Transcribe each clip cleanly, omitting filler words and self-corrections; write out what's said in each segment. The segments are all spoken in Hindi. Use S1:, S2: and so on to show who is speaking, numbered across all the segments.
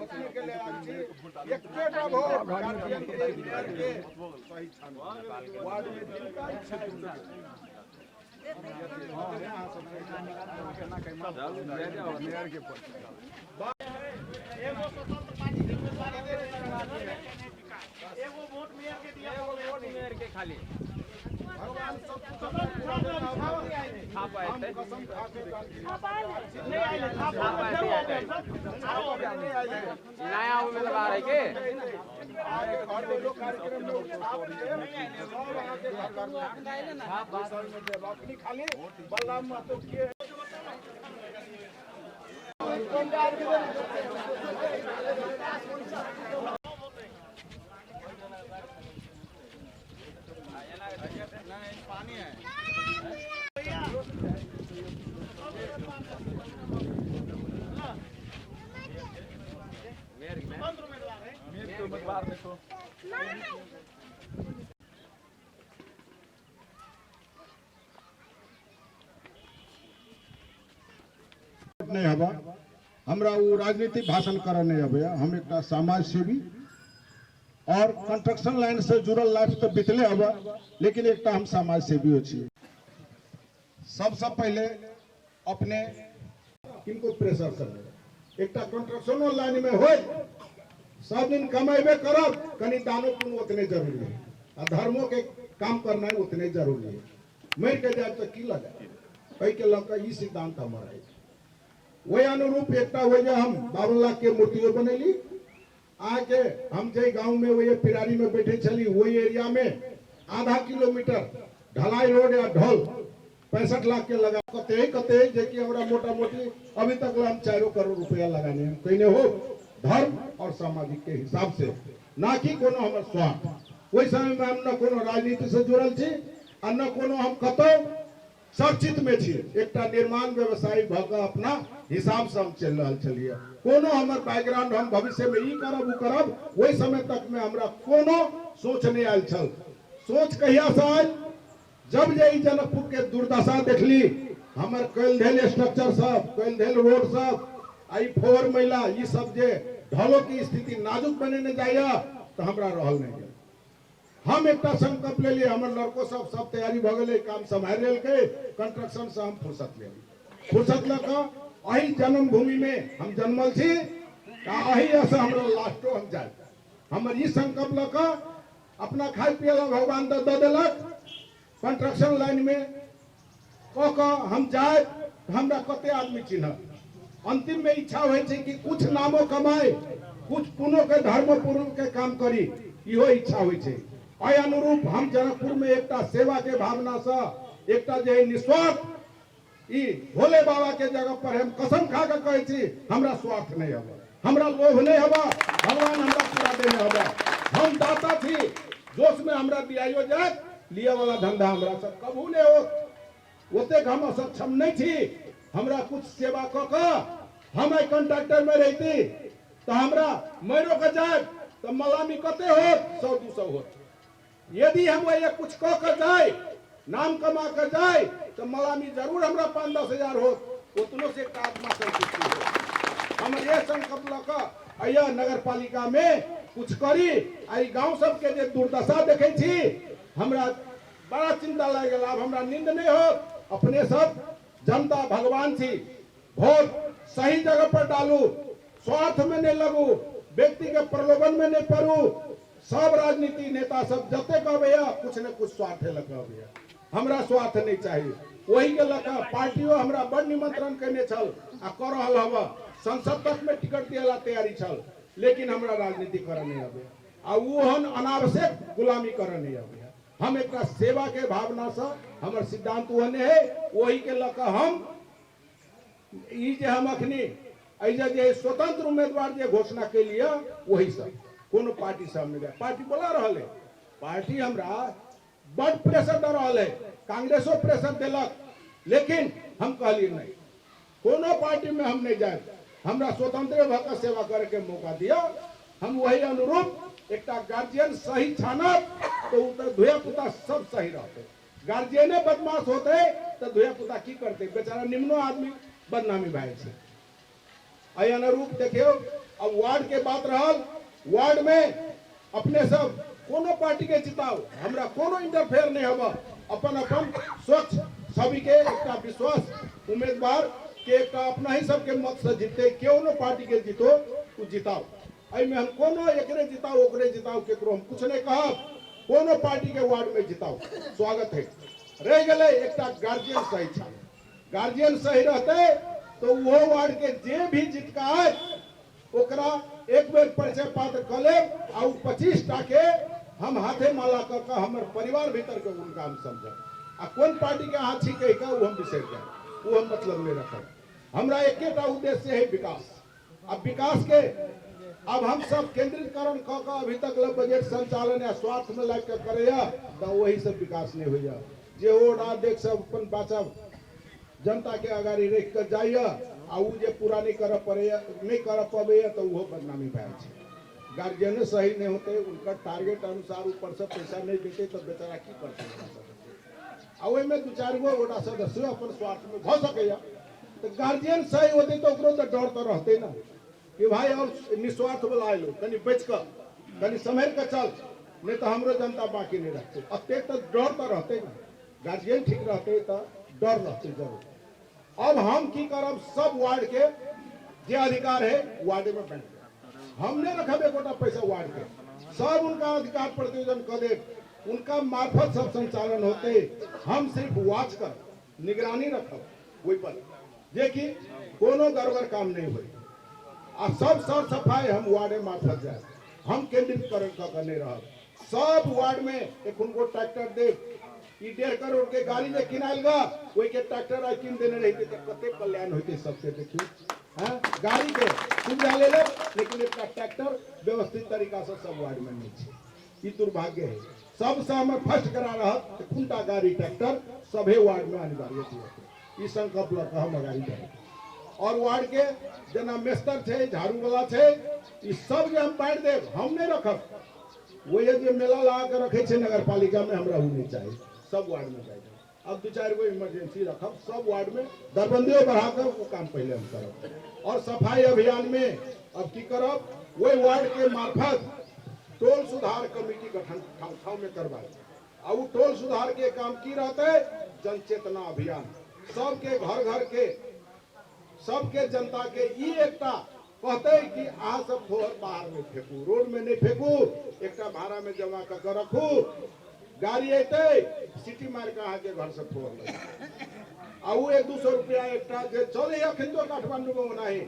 S1: ओतने के लिए आम छी एकटा वोट गार्जियन के मेयर के सही छान वार्ड में जिनका इच्छा है एगो स्वतंत्र पार्टी के उम्मीदवार दे एगो वोट मेयर के दिया वोट मेयर के खाली भगवान सब छाप आए थे कसम खा के नहीं आए नया उम्मीदवार है के आगे हर लोग कार्यक्रम में छाप सब आगे घर में छाप भाषण में दे अपनी खाली बलराम महतो के पानी है मेरे उम्मीदवार देखो
S2: नहीं हवा हमरा वो राजनीतिक भाषण कर नहीं हवे हम एक समाज सेवी और कंस्ट्रक्शन लाइन से जुड़ल लाइफ तो बीतले हवा लेकिन एक हम समाज सेवी हो छी सबसे पहले अपने किनको प्रेशर कर एक कंस्ट्रक्शन लाइन में हो सब दिन कमेबे करब कनी दानो पुण्य उतने जरूरी है और धर्मों के काम करना उतने जरूरी है मर के जाए तो की लगा कई के लग सिद्धांत हमारा है वही अनुरूप एकटा हो हम 52 लाख के मूर्तियों बनेली आके हम जे गांव में वही पिरारी में बैठे चली वही एरिया में आधा किलोमीटर ढलाई रोड या ढोल 65 लाख के लगा कते जे कि हमरा मोटा मोटी अभी तक हम 4 करोड़ रुपया लगाने हैं कहने हो धर्म और सामाजिक के हिसाब से ना कि कोनो हमर स्वार्थ वही समय में हम न कोनो राजनीति से जुड़ल छी और न कोनो हम कतो सुरक्षित में छी एकटा निर्माण व्यवसायी भग अपना हिसाब से हम चल रहा चलिए कोनो हमर बैकग्राउंड हम भविष्य में ई करब उ करब वही समय तक में हमरा कोनो सोच नहीं आयल छल सोच कहिया से आयल जब जे ई जनकपुर के दुर्दशा देखली हमर कल धेल स्ट्रक्चर सब कल धेल रोड सब आई 4 महिला ई सब जे ढलो की स्थिति नाजुक बने न जाया तो हमरा रहल नहीं हम एक संकल्प ले लिए हमर लड़को सब तैयारी भ गए काम संभाल लेलके कंस्ट्रक्शन से हम फुर्सत लक अही जन्मभूमि में हम जन्मल छी अही से हमरा लास्टो हम जाए हमर ई संकल्प लक अपना खाय पिए ला भगवान दे देलक कंस्ट्रक्शन लाइन में क हम जाए हमरा कते आदमी चिन्ह अंतिम में इच्छा होय छै कि कुछ नामो कमाए कुछ पुण्य के धर्म पूर्ण के काम करी इहो इच्छा होय छै आई अनुरूप हम जनकपुर में एकटा सेवा के भावना से एकटा जे निस्वार्थ ई भोले बाबा के जगह पर हम कसम खा के कहै छी हमरा स्वार्थ नहीं हवा हमरा लोभ नहीं हवा भगवान हमरा पूरा देने हवा हम दाता थी जोश में हमरा दियायो जाए लिए वाला धंधा हमरा सब कबू नहीं हो ओते हम सक्षम नहीं थी हमरा कुछ सेवा क के हम कॉन्ट्रैक्टर में रहती तो हमरा मरो के जाए तो मलामी कते हो 100-200 हो यदि हम वही कुछ कह कर जाए नाम कमा कर जाए तो मलामी जरूर हमरा 5-10 हजार हो उतनों से आत्मा संतुष्टि हो हम ये संकल्प लक अया नगर पालिका में कुछ करी आई गांव सब के जे दुर्दशा देखे छी हमरा बड़ा चिंता लगे अब हमरा नींद नहीं हो अपने सब जनता भगवान थी वोट सही जगह पर डालू स्वार्थ में नहीं लगू व्यक्ति के प्रलोभन में नहीं पड़ू सब राजनीति नेता सब जते कहबे कुछ न कुछ स्वार्थ लगे हमरा स्वार्थ नहीं चाहिए वही के लगा पार्टियों हमरा बड़ निमंत्रण करने छल आ कर रहल हवा संसद तक में टिकट दिला तैयारी छल लेकिन हमरा राजनीति करे नहीं आवे आ ओहन अनावश्यक गुलामी करे नहीं आवे हम एक सेवा के भावना से हमर सिद्धांत ओहने है वही के लगा हम ई जे हम अखनी ऐजा जे स्वतंत्र उम्मीदवार जे घोषणा के लिए वही सब कोनो पार्टी से हमने पार्टी बोला रहल है पार्टी हमरा बड़ प्रेशर दे रहल है कांग्रेसो प्रेशर देलक लेकिन हम कहली नहीं कोनो पार्टी में हम नहीं जाए हमरा स्वतंत्र भक्त सेवा करे के मौका दिया हम वही अनुरूप एक गार्जियन सही छानब तो धुआ पुता सब सही रहते गार्जियने बदमाश होते तो धुआ पुता की करते बेचारा निम्नो आदमी बदनामी भाई से आई अनुरूप देखियो। अब वार्ड के बात रहल, वार्ड में अपने सब कोनो पार्टी के जिताओ, हमरा कोनो इंटरफेयर नहीं होगा। अपन अपन स्वच्छ सभी के एक विश्वास उम्मीदवार के एक अपना ही सबके मत से जीते, कोनो पार्टी के जीतो तो जिताओ। आई में हम कोनो एकरे जिताओ ओकरे जिताओ केकरो हम कुछ नहीं कहब, कोनो पार्टी के वार्ड में जिताओ स्वागत है। रह गए एक गार्जियन सही था, गार्जियन सही रहते तो वो वार्ड के जे भी जितका है ओकरा एक बेर परिचय पत्र कर ले और 25 के हम हाथे माला कर हमारे परिवार भीतर के उनका हम समझ आ कौन पार्टी के हाथ छीके का वो हम बिसर जाए, वो हम मतलब नहीं रखब। हमरा एक उद्देश्य है विकास। अब विकास के अब हम सब केंद्रीकरण क अभी तक बजट संचालन या स्वार्थ में लग के करे तो वही सब विकास नहीं हुई। जे ओ देख सब अपन बाचब जनता के अगाड़ी रख कर जाइए आ उ जे पूरा नहीं कर पड़े नहीं कर पावे तो वो बदनामी भए छै। गार्जियन सही नहीं होते, उनका टारगेट अनुसार ऊपर से पैसा नहीं देते तो बेचारा की करते। आ ओहि में 2-4 गो गोटा सदस्य अपन स्वार्थ में भ सके तो गार्जियन सही होते तो ओकरो तो डर तो रहते ना कि भाई और निस्वार्थ वाला आए लो कहीं बच कर कहीं संभल कर चल, नहीं तो हमरो जनता बाकी नहीं रखते। अत्ते तो डर तो रहते ना, गार्जियन ठीक रहते तो डर रहते जरूर। अब हम की करब, सब वार्ड के जे अधिकार है वार्ड में बैठ हमने रखब एक पैसा वार्ड के, सब उनका अधिकार प्रतियोजन कर दे, उनका मार्फत सब संचालन होते। हम सिर्फ वाच कर निगरानी रखब वही पर देखी कोनो गड़बड़ काम नहीं हुई आ सब सर सफाई हम वार्ड मार्फत जाए, हम केंद्रीकरण करने रह। सब वार्ड में एक उनको ट्रैक्टर दे, 1.5 करोड़ के गाड़ी जे किनाल गा वही के ट्रैक्टर आई किन देने रहते तो कते कल्याण होते सबके। देखिए हाँ गाड़ी के सुविधा ले ले लेकिन एक ट्रैक्टर व्यवस्थित तरीका से सब वार्ड में नहीं है, ये दुर्भाग्य है। सबसे हमें फर्स्ट करा रहा खुंटा गाड़ी ट्रैक्टर सभे वार्ड में अनिवार्य है, संकल्प लगा हम अगाड़ी जाए। और वार्ड के जना मेस्तर छे झाड़ू वाला छे ये सब जे हम बांट दे हम नहीं रखब, वही जो मेला लगा के रखे छे नगर पालिका में हमरा वो नहीं चाहिए, सब वार्ड में जाए। अब 2-4 गो इमरजेंसी रखब सब वार्ड में, दरबंदियों बढ़ाकर वो काम पहले हम करब। और सफाई अभियान में अब की करब, वही वार्ड के मार्फत टोल सुधार कमेटी गठन ठाव में करवाए। और वो टोल सुधार के काम की रहते जन चेतना अभियान, सबके घर घर के सबके जनता के ये एकटा कहते कि आ सब फोहर बाहर में फेंकू, रोड में नहीं फेंकू, एकटा भाड़ा में जमा कर रखू, गाड़ी अते सिटी मार के अहाँ के घर से फोहर ले आ 1-200 रुपया एकटा जे चले अखन तो काठमांडू में होना है,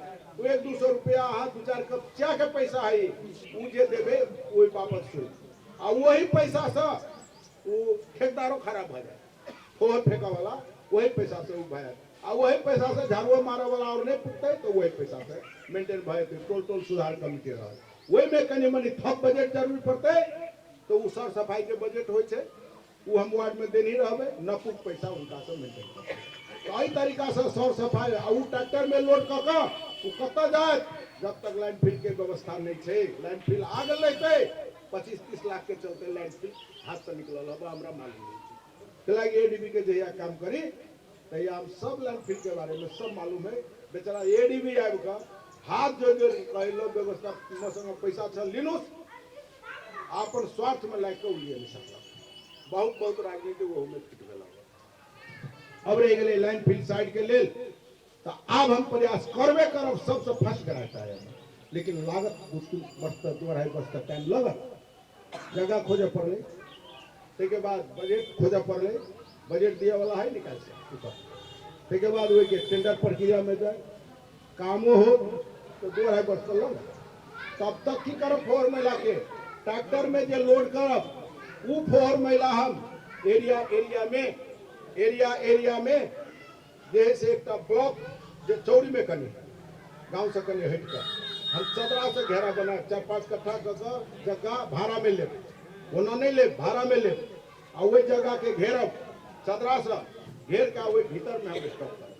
S2: 1-200 रुपया अहाँ 2-4 कप चाय के पैसा है उ जे देबे ओई बाबत से आ वही पैसा से वो ठेकेदारों खराब हो जाए, फोहर फेंका वाला वही पैसा से भाई आ वही पैसा से झाड़ुआ मारा वाला और नहीं पुगते तो वही पैसा से मेंटेन भय टोल सुधार कमिटी रहा। वही में कनी मनी थप बजट जरूरी पड़ते तो वो सर सफाई के बजट हो वो हम वार्ड में देनी रहे न कुछ पैसा उनका से मेंटेन कर। तो यही तरीका से सर सफाई और ट्रैक्टर में लोड कर वो कत जाए जब तक लाइन फिल के व्यवस्था नहीं है। लाइन फिल आ गए 25-30 लाख के चलते लाइन फिल हाथ से निकल हमारा मालूम नहीं एडीबी के जहिया काम करी तहिया हम सब लाइन फिल के बारे में सब मालूम है। बेचारा एडीबी आब का हाथ जो कहलो व्यवस्था संग पैसा छल लिनुस अपन स्वार्थ में लाग के उलिए नहीं सकता। बहुत राजनीति वो में फिट गला। अब रह गए लाइन फिल साइड के लेल तो अब हम प्रयास करबे करब सबसे फर्स्ट कराता है, लेकिन लागत बढ़ता 2-2.5 वर्ष का टाइम लगत, जगह खोजे पड़े के बाद बजट खोजे पड़े, बजट दिया वाला है निकाल से के बाद वही के टेंडर प्रक्रिया में जाए कामो हो तो 2-2.5 वर्ष लग। तब तक की करब फोर महिला के ट्रैक्टर में जो लोड करब वो फोर महिला हम एरिया में जैसे एक ब्लॉक जो चौड़ी में कनी गांव से कनी हट कर हम चदरा से घेरा बना 4-5 कट्ठा जगह भाड़ा में ले, ओना नहीं ले भाड़ा में ले और वही जगह के घेरब चदरा से घेर का वही भीतर में हम स्टॉक करब,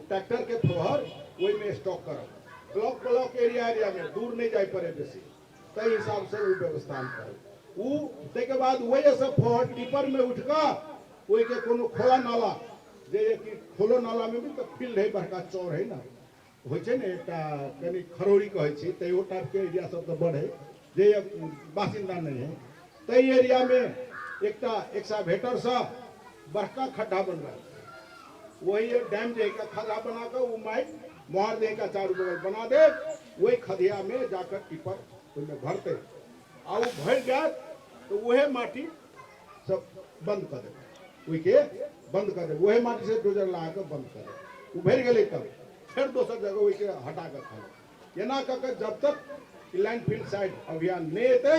S2: ट्रैक्टर के फोहर वही में स्टॉक करब। ब्लॉक एरिया में दूर नहीं जाए पड़े बेसी तई हिसाब से वो व्यवस्था कर के बाद वही सब फोहर टिपर में उठका वही के कोनो खोला नाला जे कि खोलो नाला में भी तो फील्ड है बड़का चौर है ना होइ छै ने एकटा कनि खरौड़ी कहै छी तऽ ओ टाइप के एरिया सब तऽ बढ़े जे बासिंदा नहीं है तई एरिया में एकटा एक्सावेटर से बड़का खड्डा बन रहा है वही डैम देगा खड्डा बनाकर वो माइट मोहर देगा चारों बगल बना दे वही खदिया में जाकर टिपर उसमें भरते और वो भर गया तो वह माटी सब बंद कर दे वही के बंद कर दे वही माटी से डोजर लगा कर बंद कर दे वो भर गए तब फिर दूसर जगह वही के हटा कर खा ना कर जब तक लैंडफिल साइड अभियान नहीं होते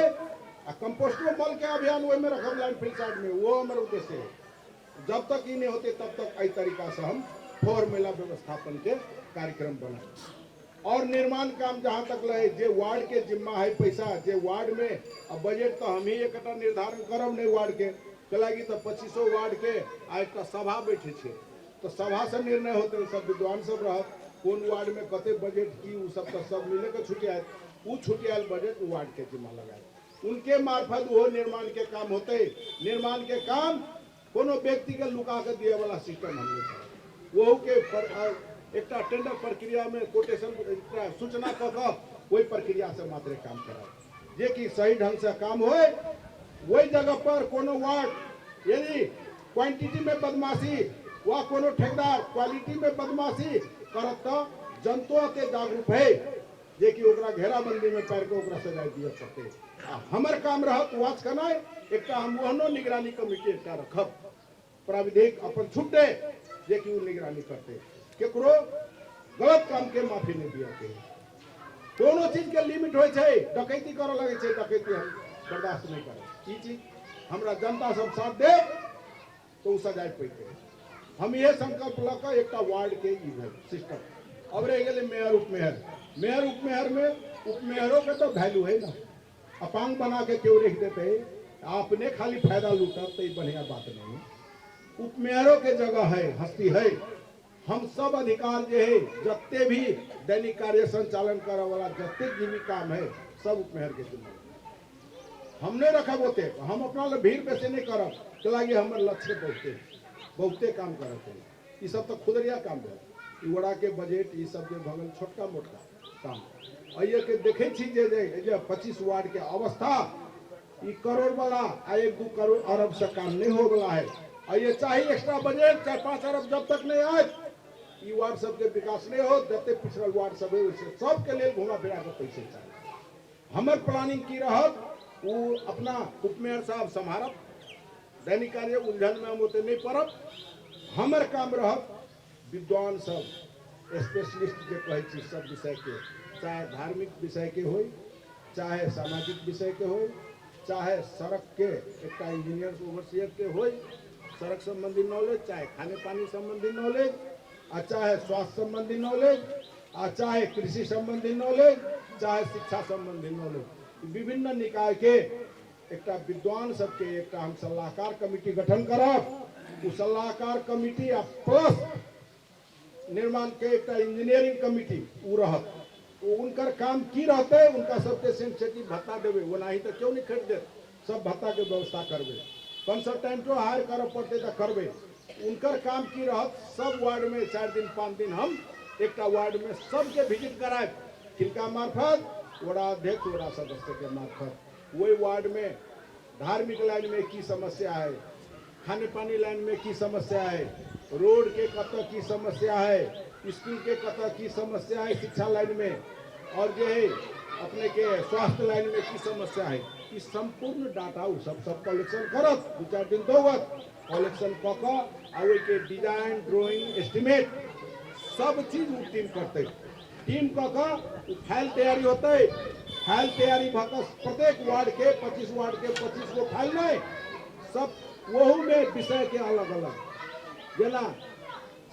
S2: कंपोस्टो मल के अभियान वही में रखब लैंडफिल साइड में वो हमारे उद्देश्य है जब तक ये नहीं होते तब तक इस तरीका से हम फॉर्मूला व्यवस्थापन के कार्यक्रम बनाए और निर्माण काम जहाँ तक लगे जे वार्ड के जिम्मा है पैसा जे वार्ड में अब बजट तो हम ही एक निर्धारण करब नहीं वार्ड के चलागी तो 2500 वार्ड के आ एक सभा बैठे छे तो सभा से निर्णय होते सब विद्वान सब रह कौन वार्ड में कते बजट की वो सब तो सब मिले के छुट्टी आए वो छुट्टी आयल बजट वार्ड के जिम्मा लगाए उनके मार्फत वो निर्माण के काम होते निर्माण के काम कोनो व्यक्ति के लुका के दिए वाला सिस्टम हमने वो के एक टेंडर प्रक्रिया में कोटेशन सूचना कह वही प्रक्रिया से मात्र काम करा जे कि सही ढंग से काम हो वही जगह पर कोनो वार्ड यदि क्वांटिटी में बदमाशी व कोनो ठेकेदार क्वालिटी में बदमाशी करत तो जनता के जागरूक है जे कि ओकरा घेराबंदी में पैर के ओकरा सजाए दिए सकते हमर काम रहत वाच करना एक हम ओहनो निगरानी कमेटी एक रखब प्राविधिक अपन छूट दे जे कि निगरानी करते केकरो गलत काम के माफी नहीं दिया के दोनों चीज के लिमिट होय छै डकैती करे लगे छै डकैती हम बर्दाश्त नहीं करे ई चीज हमरा जनता सब साथ दे तो उ सजाए पैते हम ये संकल्प लक एकटा वार्ड के ई सिस्टम अब रह गेले मेयर उपमेयर में उपमेयरों के तो वैल्यू है ना अपांग बना के क्यों रख देते आपने खाली फायदा लूटा तो ये बढ़िया बात नहीं उपमेयरों के जगह है हस्ती है हम सब अधिकार जो है जत्ते भी दैनिक कार्य संचालन करे वाला जत्ते भी काम है सब उपमेयर के जिम्मे हमने रखा होते हम अपना भीड़ पे नहीं करब चलागे हमारे लक्ष्य बहुते काम करते ये सब तो खुदरिया काम है वड़ा के बजट ये सब जो भगल छोटका मोटका काम अये के देखे छी जे 25 वार्ड के अवस्था ये करोड़ वाला आ 1-2 करोड़ अरब से काम नहीं हो गया है ये चाहिए एक्स्ट्रा बजट 4-5 अरब जब तक नहीं आए ये वार्ड सब के विकास नहीं हो जब पिछड़ल वार्ड सब है वैसे सबके लिए घुमा फिरा के पैसे चाहिए हमारे प्लानिंग की रहत वो अपना उपमेयर साहब संभारब दैनिक कार्य उलझन में हम होते नहीं पड़ब हमारे काम रहत विद्वान सब स्पेशलिस्ट जो कहे सब विषय के चाहे धार्मिक विषय के हो चाहे सामाजिक विषय के हो चाहे सड़क के एक इंजीनियर ओवरसियर के हो सड़क संबंधी नॉलेज चाहे खाने पानी संबंधी नॉलेज और चाहे स्वास्थ्य संबंधी नॉलेज और चाहे कृषि संबंधी नॉलेज चाहे शिक्षा संबंधी नॉलेज विभिन्न निकाय के एक विद्वान सबके एक हम सलाहकार कमेटी गठन करब उ सलाहकार कमेटी आ प्लस निर्माण के एक इंजीनियरिंग कमेटी उ रहत उनकर काम की रहते उनका सबके सेंसिटिव भत्ता देवे वो नहीं तो क्यों नहीं खरीदे सब भत्ता के व्यवस्था करबे कंसल्टेंटो हायर कर पड़ते तो करबे उनकर काम की रहत सब वार्ड में 4 दिन 5 दिन हम एक वार्ड में सबके विजिट कराए किनका मार्फत वड़ा अध्यक्ष वड़ा सदस्य के मार्फत वही वार्ड में धार्मिक लाइन में की समस्या है खाने पानी लाइन में की समस्या है रोड के कत की समस्या है स्कूल के कत की समस्या है शिक्षा लाइन में और जो है अपने के स्वास्थ्य लाइन में की समस्या है इस संपूर्ण डाटा सब कलेक्शन करत 2-4 दिन दोगत कलेक्शन कऽ के डिजाइन ड्राइंग एस्टिमेट सब चीज वो टीम करते टीम कऽ फाइल तैयारी होते फाइल तैयारी भऽ प्रत्येक वार्ड के 25 वार्ड के 25 गो फाइल नहीं सब वहू में विषय के अलग अलग जेना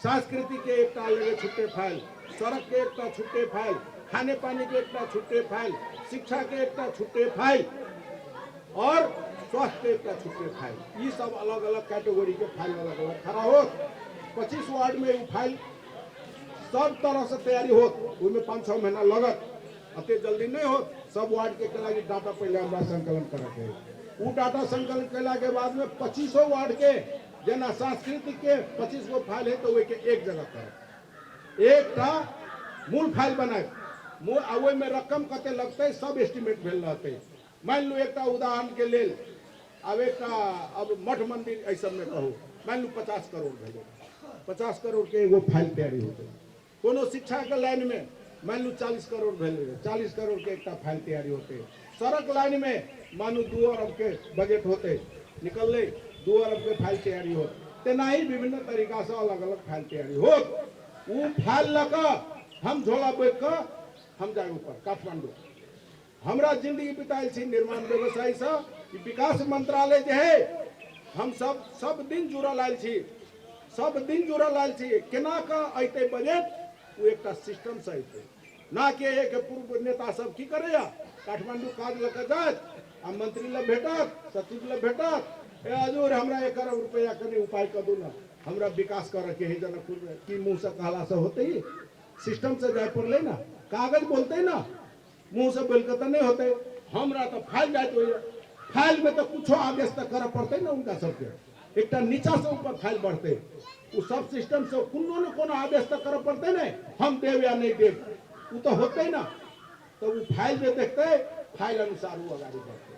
S2: संस्कृति के एक अलग छुट्टे फाइल सड़क के एक छुट्टे फाइल खाने पानी के एक छुट्टे फाइल शिक्षा के एक छुट्टे फाइल और स्वास्थ्य के एक छुट्टे फाइल ये सब अलग अलग कैटेगरी के फाइल अलग अलग खड़ा हो 25 वार्ड में वो फाइल सब तरह से तैयारी हो उसमें 5-6 महीना लगत अते जल्दी नहीं हो सब वार्ड के कला डाटा पहले हमारा संकलन करके वो डाटा संकलन कैला के बाद में 25 वार्ड के जना सांस्कृतिक के 25 गो फाइल है तो वे के एक जगह कर एक मूल फाइल बनाए ओहि में रकम कते लगते सब एस्टिमेट भेल रहते। मान लू एक उदाहरण के लेल अब एक अब मठ मंदिर ऐ सब में कहू मान लू 50 करोड़ भेले 50 करोड़ के एगो फाइल तैयारी होते। कोनो शिक्षा के लाइन में मान लू 40 करोड़ भेले 40 करोड़ के एक फाइल तैयारी होते। सड़क लाइन में मानू 2 अरब के बजट होते निकल 2 अरब के फाइल तैयारी हो तेना ही विभिन्न तरीका से अलग अलग फाइल तैयारी हो। वो फाइल लगा हम झोला बैठ कर हम जाए ऊपर काठमांडू हमरा जिंदगी बिताई थी निर्माण व्यवसाय से विकास मंत्रालय जो है हम सब दिन जुड़ल आयल छी सब दिन जुड़ल आयल छी केना का अते बजट वो एक सिस्टम से अते ना के एक पूर्व नेता सब की करे काठमांडू काज लग जात आ मंत्री ल भेटत सचिव ल भेटत ए हजूर हमरा 1 अरब रुपया कने उपाय कर दू ना हमरा विकास करे के है जनकपुर में की मुंह से कहला से होते ही सिस्टम से जाय पड़ले ना कागज बोलते ना मुंह से बोल के तो नहीं होते। हमरा तो फाइल जाए तो फाइल में तो कुछ आदेश तक करे पड़ते ना उनका सबके एक नीचा से ऊपर फाइल बढ़ते वो सब सिस्टम से कोनो न कोनो आदेश तक करे पड़ते ना हम देव या नहीं देव वो तो होते ना। तो वो फाइल जो देखते फाइल अनुसार वो आगाड़ी बढ़ते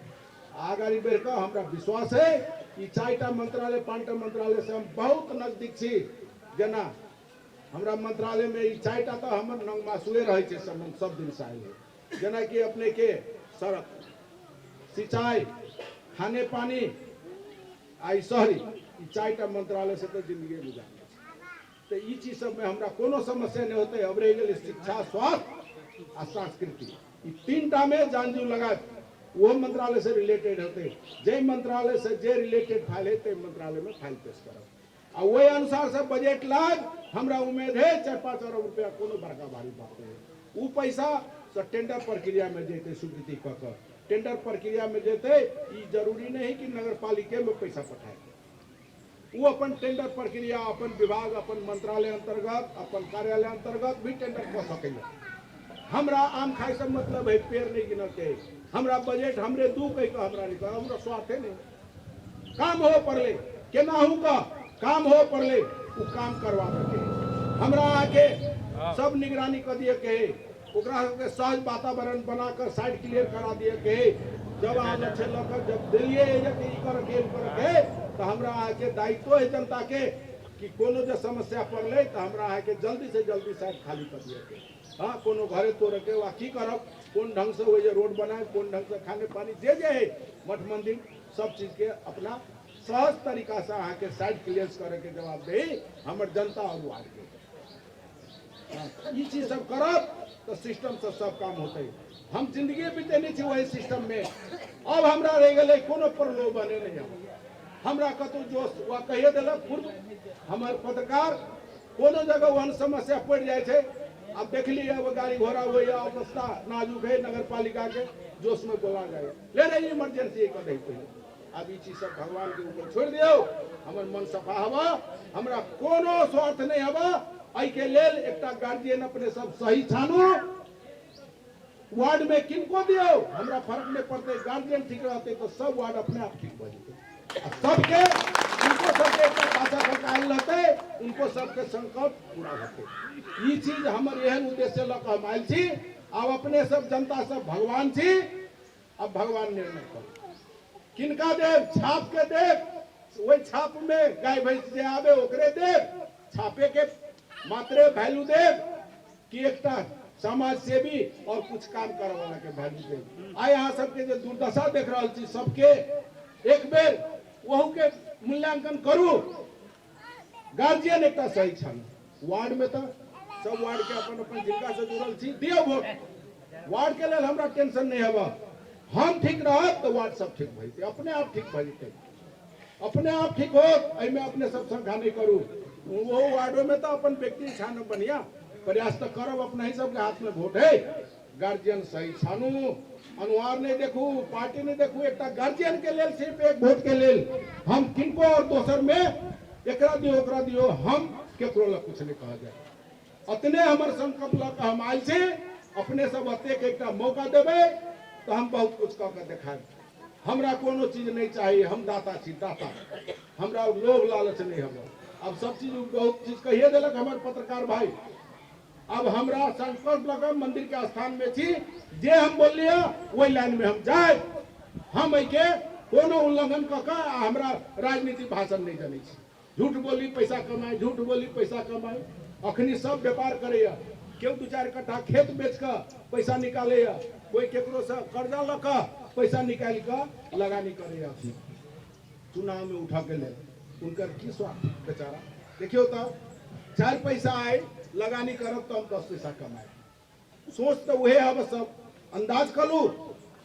S2: आगाड़ी बढ़ कर हमरा विश्वास है कि 4टा मंत्रालय 5टा मंत्रालय से हम बहुत नजदीक छी। जना हमरा मंत्रालय में 4टा तो हमर नंगमासुए रहे छे सब दिन से आए जना कि अपने के सड़क सिंचाई खाने पानी आई शहरी 4टा मंत्रालय से तो जिंदगी गुजारे तो ये चीज सब में हमरा कोनो समस्या नहीं होते। अब रह गए शिक्षा स्वास्थ्य आ संस्कृति 3टा में जानजू लगा वो मंत्रालय से रिलेटेड होते जे मंत्रालय से जे रिलेटेड फाइल है मंत्रालय में फाइल पेश करब आ वही अनुसार से बजट लाग हमरा उम्मीद है 4-5 अरब रुपया कोनो बड़का भारी बात है वो पैसा से टेंडर प्रक्रिया में जेते स्वीकृति कर टेंडर प्रक्रिया में जेते जरूरी नहीं कि नगर पालिका में पैसा पठाए वो अपन टेंडर प्रक्रिया अपन विभाग अपन मंत्रालय अंतर्गत अपन कार्यालय अंतर्गत भी टेंडर कर सके। हमरा आम खाई से मतलब है पेड़ नहीं गिनल के हमरा बजट हमरे दू कह के हमरा नहीं हमरा स्वार्थ है नहीं काम हो पड़ले केना हूं का काम हो पड़ले वो काम करवा सके हमरा आके सब निगरानी कर दिए के ओकरा के सहज वातावरण बनाकर साइड क्लियर करा दिए के जब आज अच्छे लकर जब दिलिए कर के तो हमरा आके दायित्व है जनता के कि कोनो जो समस्या पड़ले तो हमरा आके जल्दी से जल्दी साइड खाली कर दिए के हाँ कोनो घरे तोड़ के वा की करब कौन ढंग से वो रोड बनाए कौन ढंग से खाने पानी जे है मठ मंदिर सब चीज के अपना सहज तरीका से आके साइड क्लियर करे के जवाब दे हमर जनता और वार्ड के ये चीज सब करब तो सिस्टम से सब काम होते हम जिंदगी बीतेने थी वही सिस्टम में अब हमरा रह गए कोनो प्रलोभन नहीं हमरा कतौ जोश वह कहिए दिलक पूर्व हमार पत्रकार कोनो जगह वहन समस्या पड़ जाए थे अब देख ली वो गाड़ी घोड़ा हुई अवस्था नाजुक है नगर पालिका के जोश में बोला गया ले रही इमरजेंसी कर रही पहले अब ये चीज सब भगवान के ऊपर छोड़ दियो हमर मन सफा हवा हमरा कोनो स्वार्थ नहीं हवा आई के लेल एकटा गार्जियन अपने सब सही छानो वार्ड में किनको दियो हमरा फर्क नहीं पड़ते गार्जियन ठीक रहते तो सब वार्ड अपने आप ठीक हो जाते सबके उनको सबके आशा फकाल रहते उनको सबके संकल्प पूरा होते ये चीज हमर एहन उद्देश्य लक हम आयल छी अब अपने सब जनता सब भगवान छी अब भगवान निर्णय कर किनका देव छाप के देव वही छाप में गाय भैंस जे आवे ओकरे देव छापे के मात्रे वैल्यू देव कि एकटा समाज सेवी और कुछ काम करे वाला के वैल्यू देव आ यहाँ सबके जो दुर्दशा देख रहा छी सबके एक बेर वहू के मूल्यांकन करू गार्जियन एक सही छन वार्ड में तो सब वार्ड के अपन अपन जिनका से जुड़ल छी दियो वोट वार्ड के लेल हमरा टेंशन नहीं हवा हम ठीक रहत तो वार्ड सब ठीक भइते अपने आप ठीक भइते अपने आप ठीक हो एमे अपने सब संघा नहीं करू वो वार्डो में तो अपन व्यक्ति छान बढ़िया प्रयास तो करब अपना ही सबके हाथ में वोट है गार्जियन सही छानू अनुहार नहीं देखू पार्टी नहीं देखू एक गार्जियन के लेल सिर्फ एक वोट के लेल हम किनको और दोसर में एकरा दियो हम केकरो ला कुछ नहीं कहा जाए अतने हमर संकल्प लग हम आयल से अपने सब अते के एक मौका देवे तो हम बहुत कुछ कह के दिखाए हमरा कोनो चीज नहीं चाहिए हम दाता छी दाता हमरा लोभ लालच नहीं हम अब सब चीज बहुत चीज कहिए दिलक हमारे पत्रकार भाई
S1: अब हमरा संकल्प लगा मंदिर के स्थान में छी, जे हम बोलिए वही लाइन में हम जाए। हम के कोनो उल्लंघन कऽ हमरा राजनीति भाषण नहीं जाने छी। झूठ बोली पैसा कमाए, झूठ बोली पैसा कमाए। अखनी सब व्यापार करे, केओ 2-4 कट्ठा खेत बेच कर पैसा निकाले, कोई केकरो से कर्जा ल कर पैसा निकाल कर लगानी करे। चुनाव में उठा के ले उनकर की स्वार्थ बेचारा। देखियो तो 4 पैसा आए लगानी करब तो हम 10 पैसा कमाए। सोच तो वही है, सब अंदाज करू,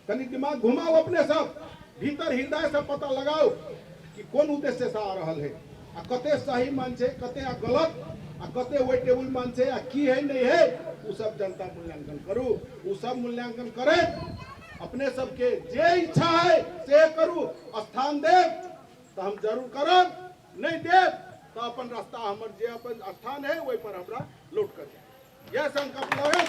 S1: तनी दिमाग घुमाओ अपने, सब भीतर हृदय से पता लगाओ कि कौन उद्देश्य से आ रहा है, आ कते सही मान छे, कते आ गलत, आ कते वही टेबुल मान छे, आ की है नहीं है, वो सब जनता मूल्यांकन करू। वो सब मूल्यांकन करे, अपने सबके जे इच्छा है से करू। स्थान दे तो हम जरूर करब, नहीं दे तो अपन रास्ता हमर जे अपन स्थान है वही पर हमरा लौट कर जाए। यह संकल्प ले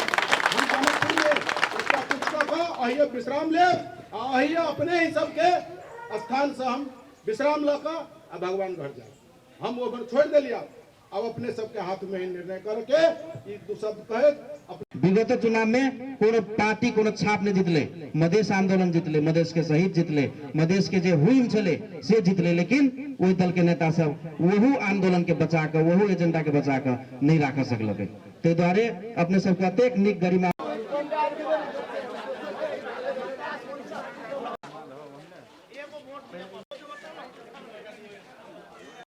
S1: हम समझ लिए इसका कुछ का अहिए विश्राम ले, अहिए अपने ही सबके स्थान से हम विश्राम लेकर भगवान घर जाए। हम वो छोड़ दिलिया, अब अपने सबके हाथ में ही निर्णय करके ई दू शब्द कहे।
S3: विगत चुनाव में कोनो पार्टी कोनो छाप नहीं जितले, मधेश आंदोलन जितले, मधेश के शहीद जितले, मधेश के जो हुई छले से जितले, लेकिन वही दल के नेता सब वहू आंदोलन के बचा कर, वहू एजेंडा के बचा कर नहीं रख सकल। ते द्वारे अपने सबके अतेक निक गरिमा